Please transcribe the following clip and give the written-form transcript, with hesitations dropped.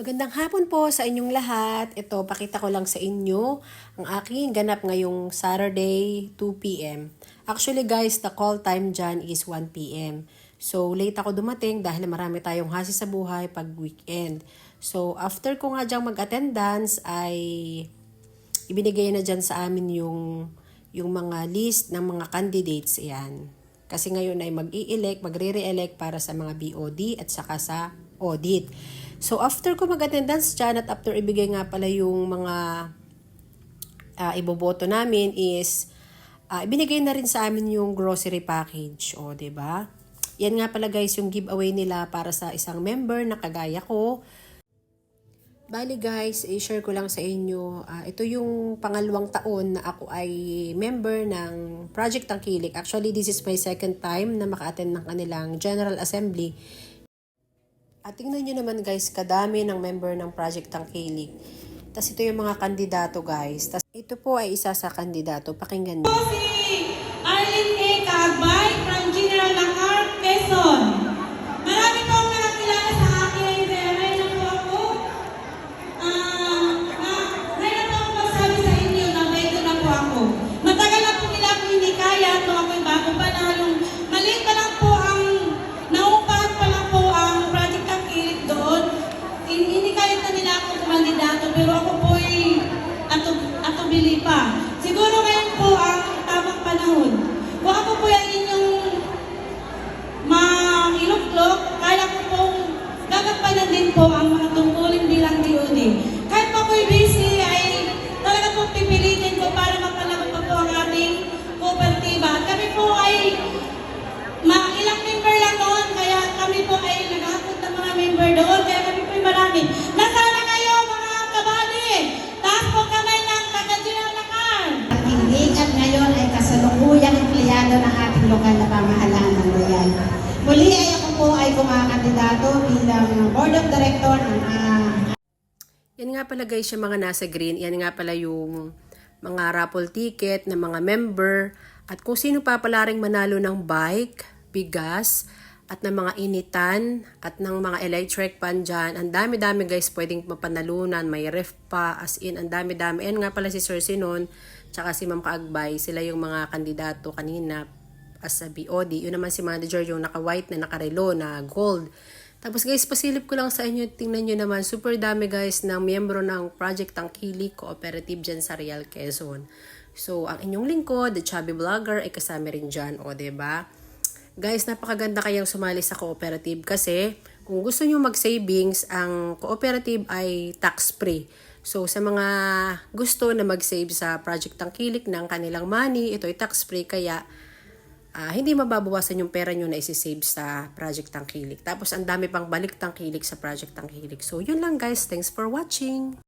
Magandang hapon po sa inyong lahat. Ito, pakita ko lang sa inyo ang aking ganap ngayong Saturday, 2 p.m. Actually guys, the call time dyan is 1 p.m. So, late ako dumating dahil marami tayong hasi sa buhay pag weekend. So, after ko nga dyang mag-attendance ay ibinigay na dyan sa amin yung mga list ng mga candidates. Yan. Kasi ngayon ay magre-re-elect para sa mga BOD at saka sa audit. So, after ko mag-attendance dyan at after ibigay nga pala yung mga iboboto namin is ibinigay na rin sa amin yung grocery package. O, diba? Yan nga pala guys yung giveaway nila para sa isang member na kagaya ko. Bali guys, i-share ko lang sa inyo. Ito yung pangalawang taon na ako ay member ng Project Tangkilik. Actually, this is my second time na maka-attend ng kanilang General Assembly. At tingnan nyo naman guys, kadami ng member ng Project Tangkilik. Tapos ito yung mga kandidato guys. Tapos ito po ay isa sa kandidato. Pakinggan nyo. Si Arlene A. Kaagbay from General Lacar, Quezon. Marami po ang nakakilala sa akin. Ngayon na po ako. Ngayon na po ako magsabi sa inyo na medyo na po ako. Matagal na po nila ako hindi kaya. Ito ako'y bago pa na. Maliit pa lang po ang naupahan pa lang po ang Project Tangkilik doon. Hindi kaya na nila ako kumandidato. Pero ako po'y atubili pa. Siguro ngayon po ang tamang panahon. Kung ako po yung inyong mailuklok, kaya ko pong gagampanan din po ang mga tungkulin bilang DOD. Kahit po ako'y busy, ay talaga pong pipilitin ko para mapalaman pa po ang ating kooperatiba. At kami po ay ilang member lang noon, kaya kami po ay naghahakot ng mga member doon, kaya kami po ay marami. Nasana kayo mga kabali! Taas po kamay ng General Lacar! Tangkilik at ngayon ay kasalukuyang empleyado ng ating lokal na pamahalaan ng Royal. Muli ay ako po ay kumakandidato bilang Board of Director ng Yan nga pala guys yung mga nasa green. Yan nga pala yung mga raffle ticket ng mga member. At kung sino pa pala ring manalo ng bike, bigas, at ng mga initan, at ng mga electric pan dyan. Ang dami-dami guys pwedeng mapanalunan. May ref pa, as in, ang dami-dami. Yan nga pala si Sir Sinon, tsaka si Ma'am Kaagbay. Sila yung mga kandidato kanina as sa BOD. Yun naman si Manager yung naka-white na naka-relo na gold. Tapos guys, pasilip ko lang sa inyo, tingnan nyo naman, super dami guys ng miyembro ng Project Tangkilik Cooperative dyan sa Real Quezon. So, ang inyong lingkod, the Chubby Vlogger, ay kasama rin dyan, o diba? Guys, napakaganda kayang sumali sa cooperative kasi kung gusto nyo mag-savings, ang cooperative ay tax-free. So, sa mga gusto na mag-save sa Project Tangkilik ng kanilang money, ito ay tax-free kaya hindi mababawasan yung pera nyo na isi-save sa Project Tangkilik. Tapos, ang dami pang balik tangkilik sa Project Tangkilik. So, yun lang guys. Thanks for watching!